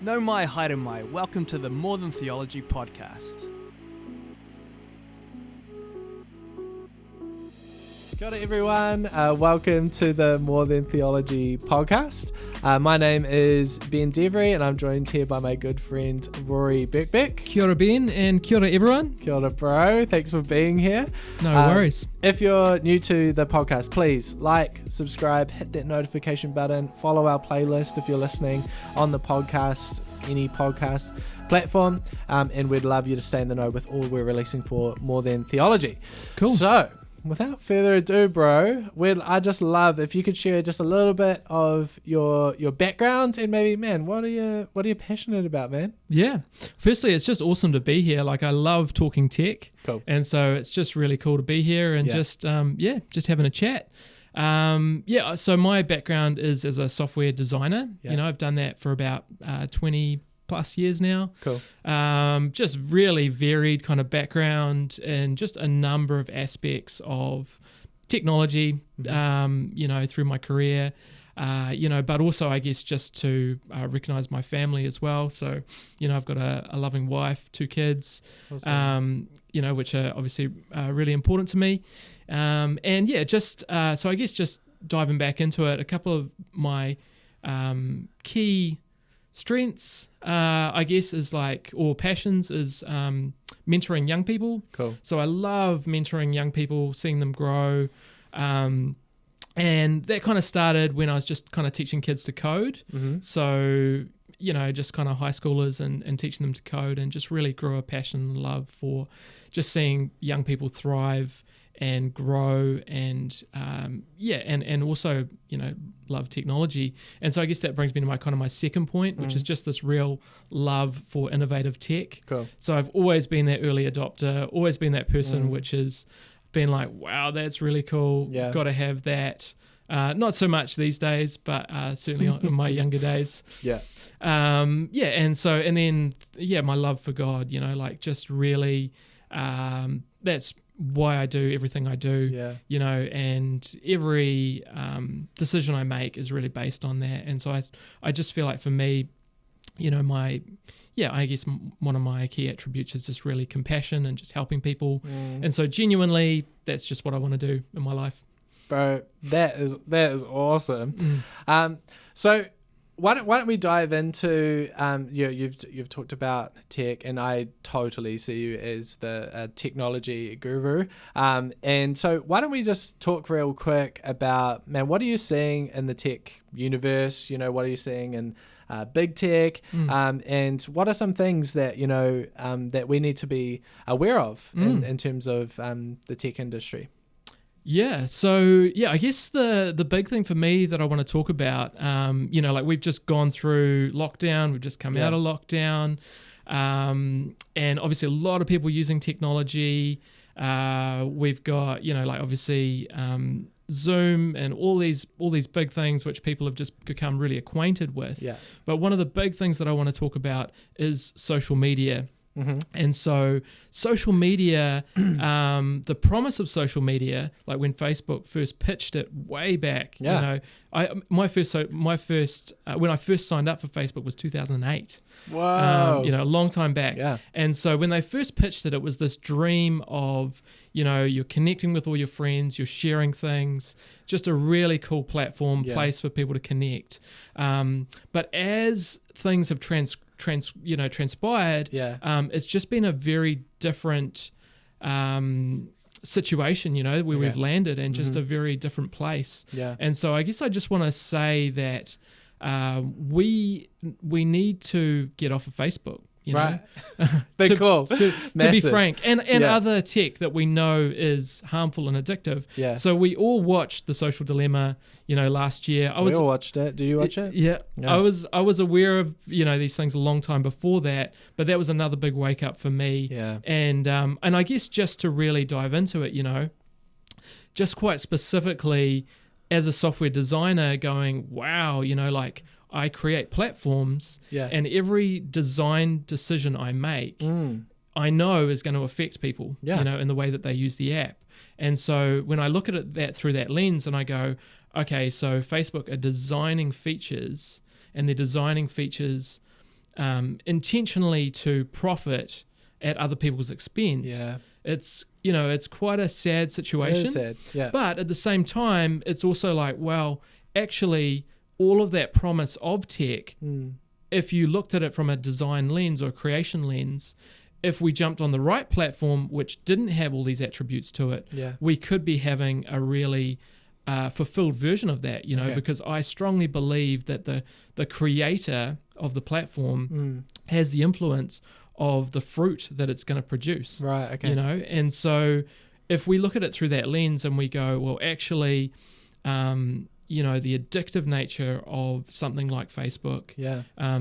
No mai, haere mai. Welcome to the More Than Theology podcast. Kia ora everyone, welcome to the More Than Theology podcast. My name is Ben Devery and I'm joined here by my good friend Rory Birkbeck. Kia ora Ben and kia ora everyone. Kia ora bro, thanks for being here. No worries. If you're new to the podcast, please like, subscribe, hit that notification button, follow our playlist if you're listening on the podcast, any podcast platform, and we'd love you to stay in the know with all we're releasing for More Than Theology. Cool. So, without further ado, bro, I just love if you could share just a little bit of your background and maybe, man, what are you passionate about, man? Yeah. Firstly, it's just awesome to be here. Like, I love talking tech. Cool. And so it's just really cool to be here and just having a chat. So my background is as a software designer. Yeah. You know, I've done that for about 20 plus years now. Cool. Just really varied kind of background and just a number of aspects of technology, through my career, but also I guess just to recognize my family as well. So, I've got a loving wife, 2 kids, awesome. Which are obviously really important to me. So I guess just diving back into it, a couple of my key strengths, I guess, passions is mentoring young people. Cool. So I love mentoring young people, seeing them grow. And that kind of started when I was just kind of teaching kids to code. Mm-hmm. So, just kind of high schoolers and teaching them to code, and just really grew a passion and love for just seeing young people thrive and grow and also love technology. And so I guess that brings me to my second point, which is just this real love for innovative tech. Cool. So I've always been that early adopter, always been that person which has been like, wow, that's really cool. Yeah. Got to have that. Not so much these days, but certainly in my younger days. Yeah. My love for God, just really that's why I do everything I do, and every decision I make is really based on that. And so I just feel like for me, I guess one of my key attributes is just really compassion and just helping people. And so genuinely, that's just what I want to do in my life. Bro, that is awesome. So why don't we dive into you've talked about tech, and I totally see you as the technology guru. And so why don't we just talk real quick about, man, what are you seeing in the tech universe? What are you seeing in big tech? And what are some things that that we need to be aware of in terms of the tech industry? Yeah, so I guess the big thing for me that I want to talk about, we've just gone through lockdown, we've just come out of lockdown, and obviously a lot of people using technology. We've got obviously Zoom and all these big things which people have just become really acquainted with. Yeah. But one of the big things that I want to talk about is social media. Mm-hmm. And so social media, the promise of social media, like when Facebook first pitched it way back, when I first signed up for Facebook was 2008. Wow. A long time back. Yeah. And so when they first pitched it, it was this dream of, you're connecting with all your friends, you're sharing things, just a really cool platform, place for people to connect. But as things have transpired, it's just been a very different situation, where we've landed, and just a very different place. Yeah. And so I guess I just want to say that we need to get off of Facebook. Right. Big call. To be frank. And other tech that we know is harmful and addictive. Yeah. So we all watched The Social Dilemma, last year. We all watched it. Did you watch it? Yeah. I was aware of, these things a long time before that, but that was another big wake up for me. Yeah. And I guess just to really dive into it, just quite specifically as a software designer going, wow, I create platforms, and every design decision I make, I know is going to affect people, in the way that they use the app. And so when I look at it through that lens, and I go, okay, so Facebook are designing features, and they're designing features intentionally to profit at other people's expense. Yeah. It's, it's quite a sad situation. It is sad. Yeah. But at the same time, it's also like, well, actually, all of that promise of tech, if you looked at it from a design lens or a creation lens, if we jumped on the right platform, which didn't have all these attributes to it, we could be having a really fulfilled version of that, because I strongly believe that the creator of the platform has the influence of the fruit that it's going to produce. Right, okay. And so if we look at it through that lens and we go, well, actually, the addictive nature of something like Facebook,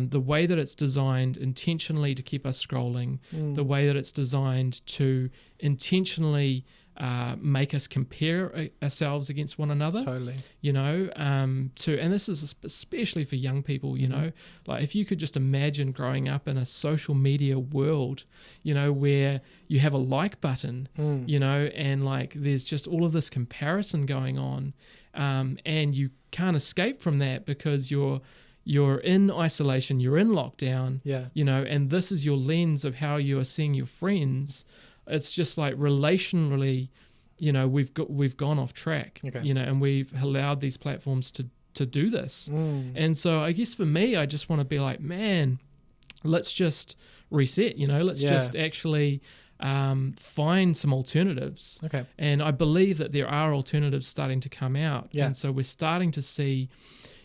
the way that it's designed intentionally to keep us scrolling, the way that it's designed to intentionally make us compare ourselves against one another. Totally. And this is especially for young people, like if you could just imagine growing up in a social media world, where you have a like button, and like there's just all of this comparison going on, and you can't escape from that because you're in isolation, you're in lockdown, and this is your lens of how you are seeing your friends. It's just like relationally, we've gone off track, and we've allowed these platforms to do this. And so I guess for me, I just want to be like, man, let's just reset, let's just actually find some alternatives. Okay. And I believe that there are alternatives starting to come out. Yeah. And so we're starting to see,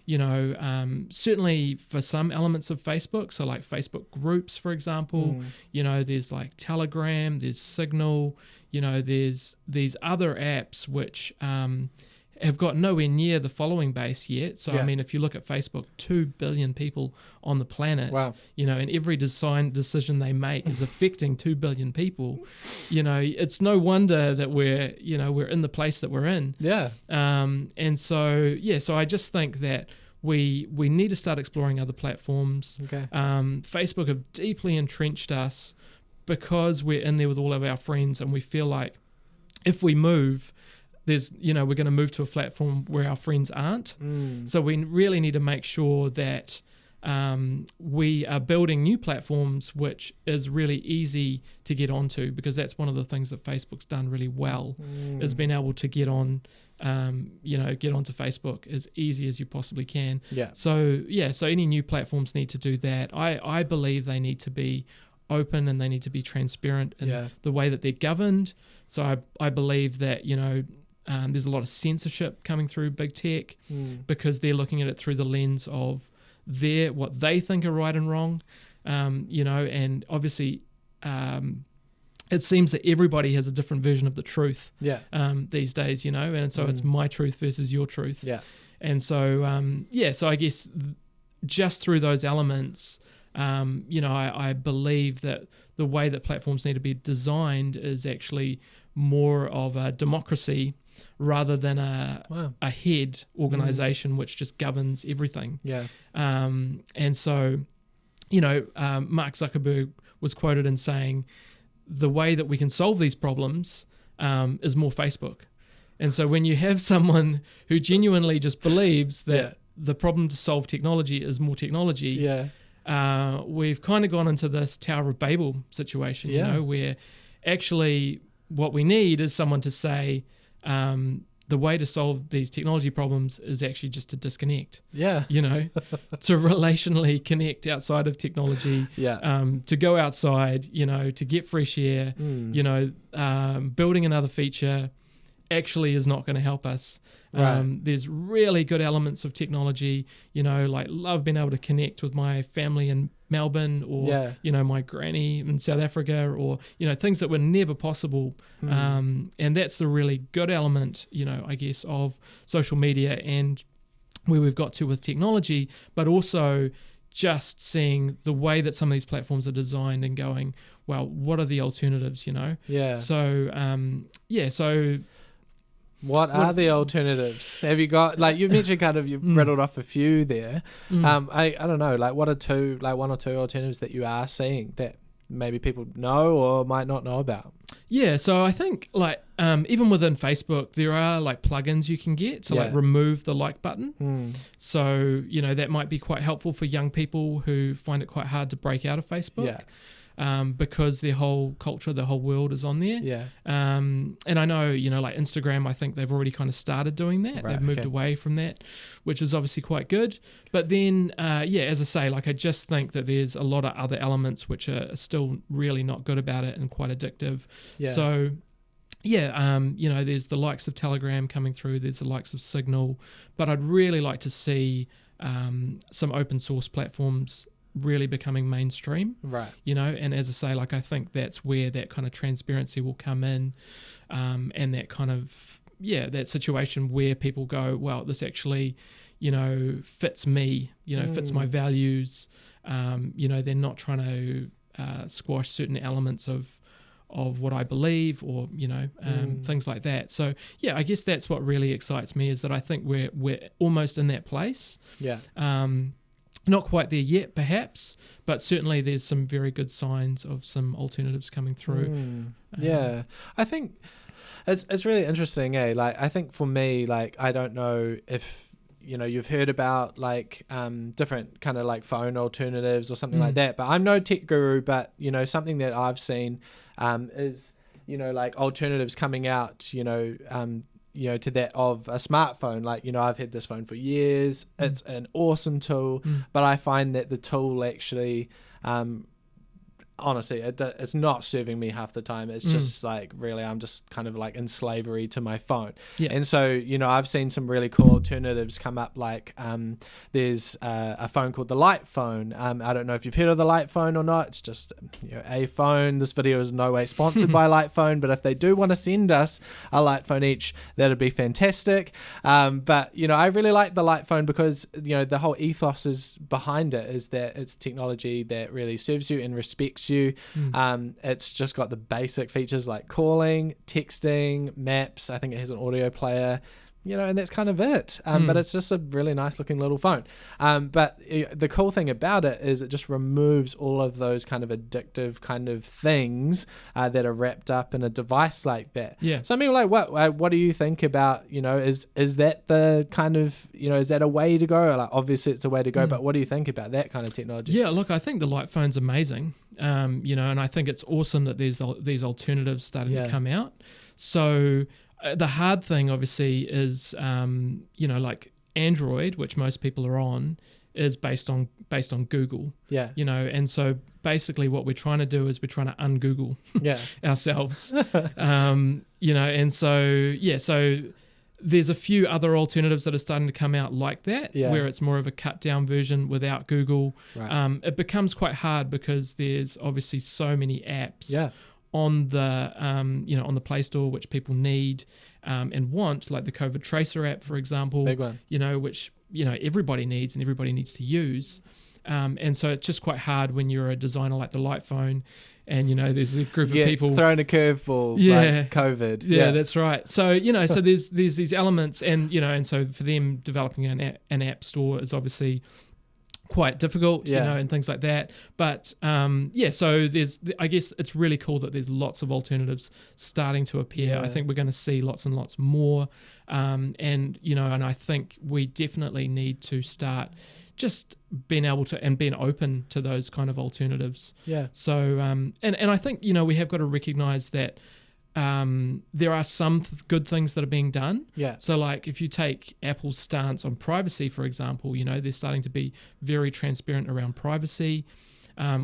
certainly for some elements of Facebook, so like Facebook groups, for example, there's like Telegram, there's Signal, there's these other apps which have got nowhere near the following base yet. So, I mean, if you look at Facebook, 2 billion people on the planet, wow. And every decision they make is affecting 2 billion people, it's no wonder that we're in the place that we're in. Yeah. And so I just think that we need to start exploring other platforms. Okay. Facebook have deeply entrenched us because we're in there with all of our friends, and we feel like if we move, we're going to move to a platform where our friends aren't. So we really need to make sure that we are building new platforms which is really easy to get onto, because that's one of the things that Facebook's done really well, is being able to get on get onto Facebook as easy as you possibly can. So any new platforms need to do that. I believe they need to be open and they need to be transparent in the way that they're governed. So I believe that there's a lot of censorship coming through big tech because they're looking at it through the lens of what they think are right and wrong, and obviously it seems that everybody has a different version of the truth these days, and so it's my truth versus your truth. And so so I guess just through those elements, I believe that the way that platforms need to be designed is actually more of a democracy rather than a head organization which just governs everything. And so, Mark Zuckerberg was quoted in saying, the way that we can solve these problems is more Facebook. And so when you have someone who genuinely just believes that the problem to solve technology is more technology, we've kind of gone into this Tower of Babel situation, where actually what we need is someone to say, the way to solve these technology problems is actually just to disconnect. To relationally connect outside of technology. To go outside, to get fresh air. Building another feature actually is not going to help us. There's really good elements of technology, like love being able to connect with my family in Melbourne or, my granny in South Africa, or, things that were never possible. And that's the really good element, I guess, of social media and where we've got to with technology, but also just seeing the way that some of these platforms are designed and going, well, what are the alternatives, So, What are the alternatives? Have you got, like you mentioned, you've rattled off a few there. I don't know, like one or two alternatives that you are seeing that maybe people know or might not know about? So I think like even within Facebook, there are like plugins you can get to like remove the like button. So, that might be quite helpful for young people who find it quite hard to break out of Facebook. Because their whole culture, their whole world is on there. And I know, like Instagram, I think they've already kind of started doing that. They've moved away from that, which is obviously quite good. But then, as I say, like I just think that there's a lot of other elements which are still really not good about it and quite addictive. So, there's the likes of Telegram coming through, there's the likes of Signal, but I'd really like to see some open source platforms really becoming mainstream, and as I say, like I think that's where that kind of transparency will come in, and that kind of that situation where people go, well, this actually fits me, fits my values, they're not trying to squash certain elements of what I believe, or things like that. So I guess that's what really excites me, is that I think we're almost in that place. Not quite there yet, perhaps, but certainly there's some very good signs of some alternatives coming through. I think it's really interesting, Like I think for me, like I don't know if you've heard about like different kind of like phone alternatives or something like that, but I'm no tech guru, but something that I've seen is like alternatives coming out, to that of a smartphone. Like, I've had this phone for years. It's an awesome tool, but I find that the tool actually, honestly, it's not serving me half the time. It's just like, really, I'm just kind of like in slavery to my phone. And so, I've seen some really cool alternatives come up. Like there's a phone called the Light Phone. I don't know if you've heard of the Light Phone or not. It's just a phone. This video is no way sponsored by Light Phone, but if they do want to send us a Light Phone each, that'd be fantastic. But I really like the Light Phone because the whole ethos is behind it is that it's technology that really serves you and respects you. It's just got the basic features like calling, texting, maps. I think it has an audio player, and that's kind of it. But it's just a really nice looking little phone. But the cool thing about it is it just removes all of those kind of addictive kind of things that are wrapped up in a device like that. So I mean, like, what do you think about, is that the kind of, is that a way to go? Like, obviously it's a way to go, but what do you think about that kind of technology? Yeah, look, I think the Light Phone's amazing. And I think it's awesome that there's these alternatives starting to come out. So the hard thing, obviously, is like Android, which most people are on, is based on Google. And so basically, what we're trying to do is we're trying to un-Google ourselves. And so there's a few other alternatives that are starting to come out like that, where it's more of a cut down version without Google. It becomes quite hard because there's obviously so many apps on the on the Play Store which people need and want, like the COVID Tracer app, for example. Big one. Which everybody needs and everybody needs to use. And so it's just quite hard when you're a designer like the Light Phone. And there's a group of people throwing a curveball, like COVID. That's right. So so there's these elements, and and so for them developing an app store is obviously quite difficult, and things like that. But so I guess it's really cool that there's lots of alternatives starting to appear. I think we're going to see lots and lots more, and I think we definitely need to start just being able to and being open to those kind of alternatives. So and I think we have got to recognize that there are some good things that are being done. So like if you take Apple's stance on privacy, for example, they're starting to be very transparent around privacy,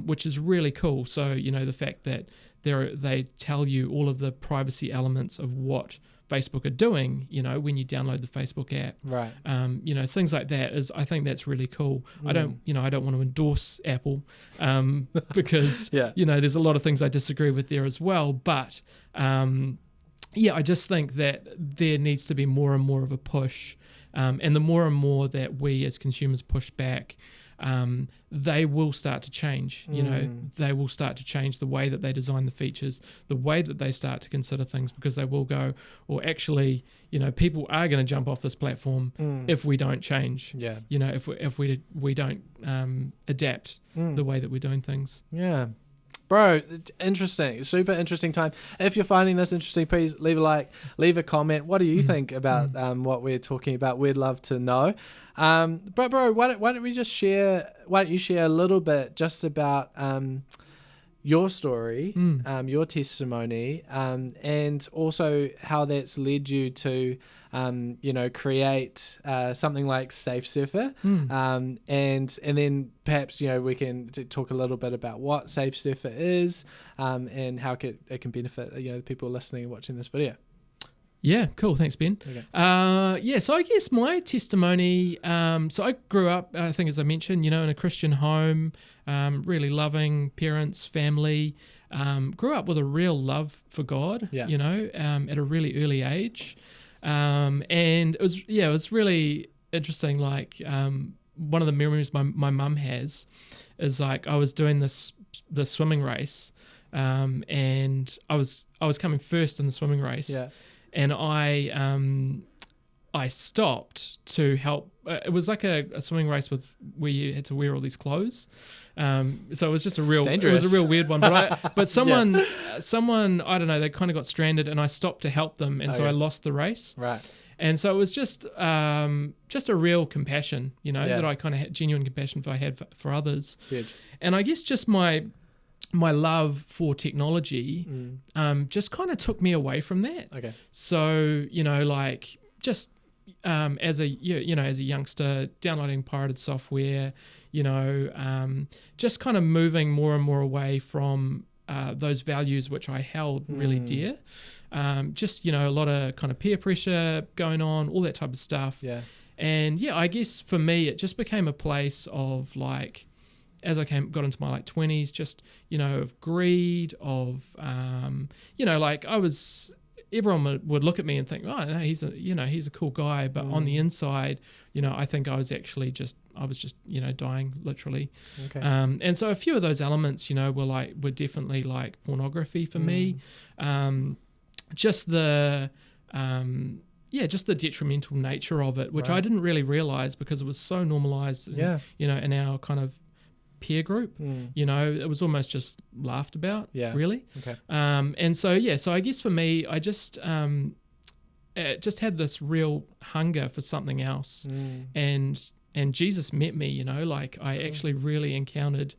which is really cool. So the fact that they tell you all of the privacy elements of what Facebook are doing, when you download the Facebook app, things like that I think that's really cool. I don't want to endorse Apple, because there's a lot of things I disagree with there as well. But I just think that there needs to be more and more of a push, and the more and more that we as consumers push back, they will start to change. They will start to change the way that they design the features, the way that they start to consider things, because they will go, or actually, people are going to jump off this platform if we don't change. If we don't adapt the way that we're doing things. Bro, interesting. Super interesting time. If you're finding this interesting, please leave a like, leave a comment. What do you think about what we're talking about? We'd love to know. But bro, why don't you share a little bit just about your story, your testimony, and also how that's led you to create something like SafeSurfer, and then perhaps we can talk a little bit about what SafeSurfer is, and how it can benefit the people listening and watching this video. Yeah, cool. Thanks, Ben. Okay. So I guess my testimony, so I grew up, I think as I mentioned, in a Christian home, really loving parents, family, grew up with a real love for God, at a really early age. And it was really interesting. Like, one of the memories my mum has is like I was doing this swimming race, and I was coming first in the swimming race. Yeah. And I stopped to help. It was like a swimming race where you had to wear all these clothes. So it was just dangerous. It was a real weird one. But someone I don't know, they kind of got stranded, and I stopped to help them, and so I lost the race. Right. And so it was just a real compassion, that I kind of had, genuine compassion I had for others. Huge. And I guess just my love for technology just kind of took me away from that. Okay. So, just as a youngster, downloading pirated software, just kind of moving more and more away from those values which I held really dear. Just, a lot of kind of peer pressure going on, all that type of stuff. Yeah. And I guess for me, it just became a place of like, as I got into my 20s, just, of greed, of, everyone would look at me and think, oh, no, he's a cool guy. But on the inside, I think I was just dying literally. Okay. And so a few of those elements, were definitely like pornography for me. Just the detrimental nature of it, which I didn't really realize because it was so normalized, in our kind of peer group. It was almost just laughed about, really. Okay. And so I guess for me, I just had this real hunger for something else, and Jesus met me. I actually really encountered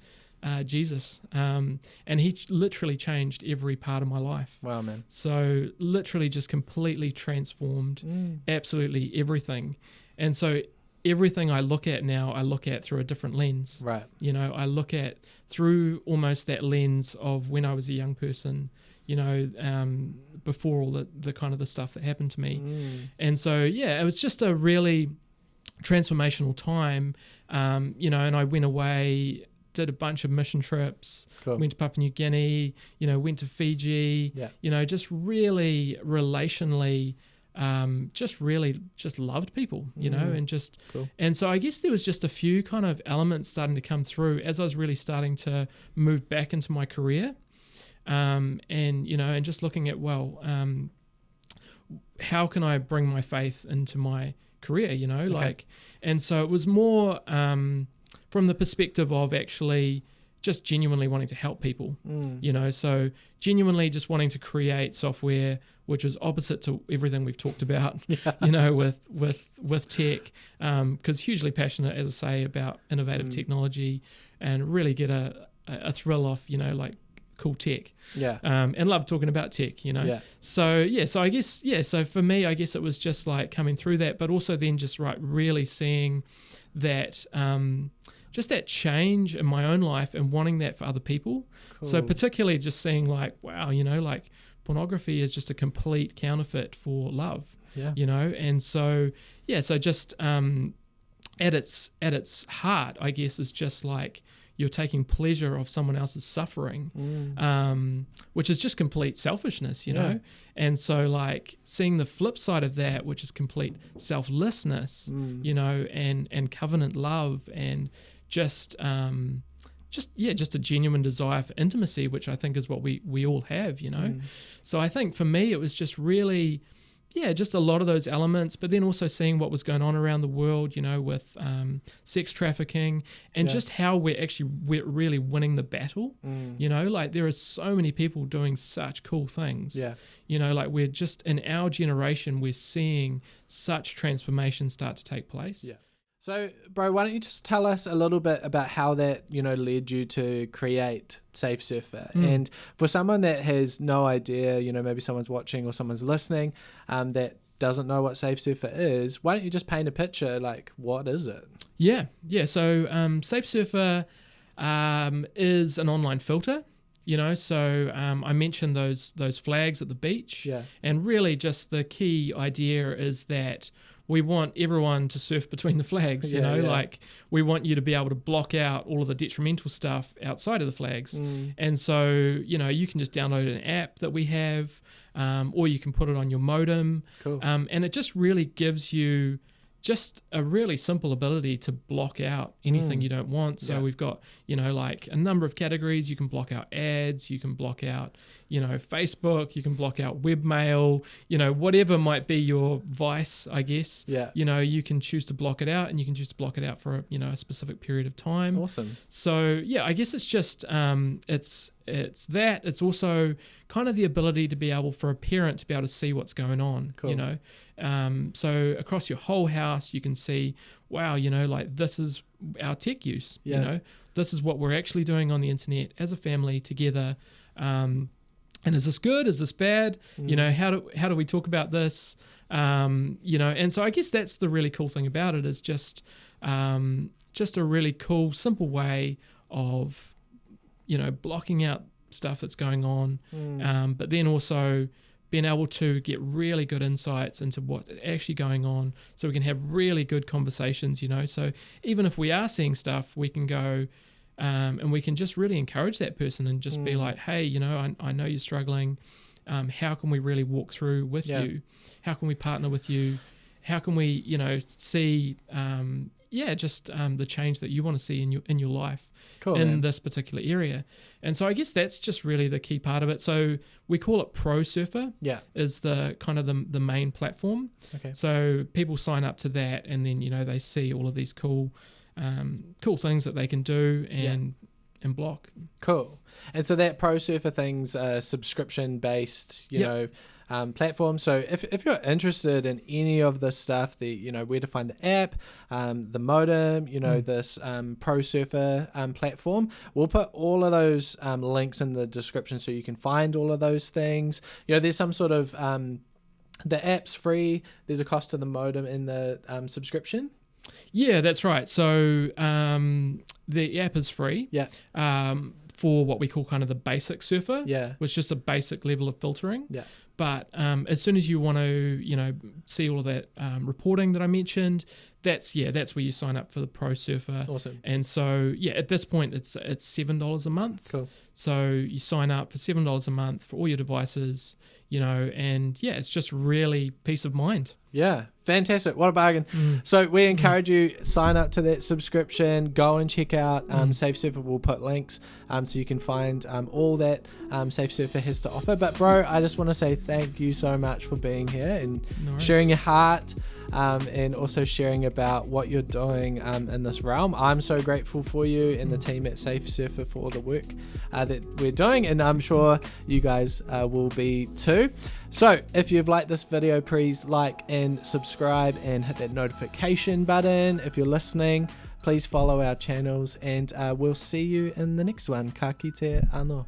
Jesus, and he literally changed every part of my life. Wow, man. So literally just completely transformed absolutely everything. And so everything I look at now, I look at through a different lens. Right. I look at through almost that lens of when I was a young person, before all the kind of the stuff that happened to me. And so, it was just a really transformational time, and I went away, did a bunch of mission trips, went to Papua New Guinea, went to Fiji, just really relationally, just loved people, and just, and so I guess there was just a few kind of elements starting to come through as I was really starting to move back into my career, and just looking at, how can I bring my faith into my career, and so it was more, from the perspective of actually just genuinely wanting to help people, so genuinely just wanting to create software which was opposite to everything we've talked about, with tech, because hugely passionate, as I say, about innovative technology and really get a thrill off, cool tech. And love talking about tech, So, so I guess, so for me, I guess it was just like coming through that, but also then just really seeing that, just that change in my own life and wanting that for other people. Cool. So particularly just seeing like, wow, pornography is just a complete counterfeit for love, and so, so just at its heart, I guess, is just like you're taking pleasure of someone else's suffering, which is just complete selfishness, and so like seeing the flip side of that, which is complete selflessness, and covenant love, and just a genuine desire for intimacy, which I think is what we all have, So I think for me, it was just really just a lot of those elements, but then also seeing what was going on around the world, with sex trafficking and just how we're really winning the battle. Like there are so many people doing such cool things. Like we're just in our generation, we're seeing such transformation start to take place. So, bro, why don't you just tell us a little bit about how that, led you to create SafeSurfer? And for someone that has no idea, maybe someone's watching or someone's listening that doesn't know what SafeSurfer is, why don't you just paint a picture, like, what is it? Yeah. So SafeSurfer is an online filter. So I mentioned those flags at the beach. And really just the key idea is that we want everyone to surf between the flags, like we want you to be able to block out all of the detrimental stuff outside of the flags. And so, you can just download an app that we have, or you can put it on your modem. Cool. And it just really gives you just a really simple ability to block out anything you don't want. So we've got, like a number of categories. You can block out ads, you can block out, Facebook, you can block out webmail, whatever might be your vice, I guess. You can choose to block it out, and you can choose to block it out for a specific period of time. Awesome. So I guess it's just it's that. It's also kind of the ability to be able for a parent to be able to see what's going on. Cool. So across your whole house, you can see, wow, like this is our tech use. This is what we're actually doing on the internet as a family together. And is this good? Is this bad? How do we talk about this? And so I guess that's the really cool thing about it, is just a really cool, simple way of, blocking out stuff that's going on, but then also being able to get really good insights into what's actually going on, so we can have really good conversations, So even if we are seeing stuff, we can go and we can just really encourage that person and just be like, hey, I know you're struggling. How can we really walk through with you? How can we partner with you? How can we, see, the change that you want to see in your life in this particular area. And so I guess that's just really the key part of it. So we call it Pro Surfer. Is the kind of the main platform. Okay. So people sign up to that, and then they see all of these cool things that they can do and block. Cool. And so that Pro Surfer thing's a subscription based, platform. So if you're interested in any of this stuff, where to find the app, the modem, this Pro Surfer platform, we'll put all of those links in the description so you can find all of those things. There's some sort of the app's free. There's a cost to the modem in the subscription. Yeah, that's right. So the app is free. For what we call kind of the basic surfer, which is just a basic level of filtering. But as soon as you want to, see all of that reporting that I mentioned, that's where you sign up for the Pro Surfer. Awesome. And so at this point it's $7 a month. Cool. So you sign up for $7 a month for all your devices, and it's just really peace of mind. Yeah, fantastic. What a bargain. So we encourage you, sign up to that subscription, go and check out SafeSurfer. We'll put links so you can find all that SafeSurfer has to offer. But bro, I just want to say thank you so much for being here and sharing your heart, and also sharing about what you're doing in this realm. I'm so grateful for you and the team at SafeSurfer for all the work that we're doing, and I'm sure you guys will be too. So if you've liked this video, please like and subscribe and hit that notification button. If you're listening, please follow our channels, and we'll see you in the next one. Ka kite anō.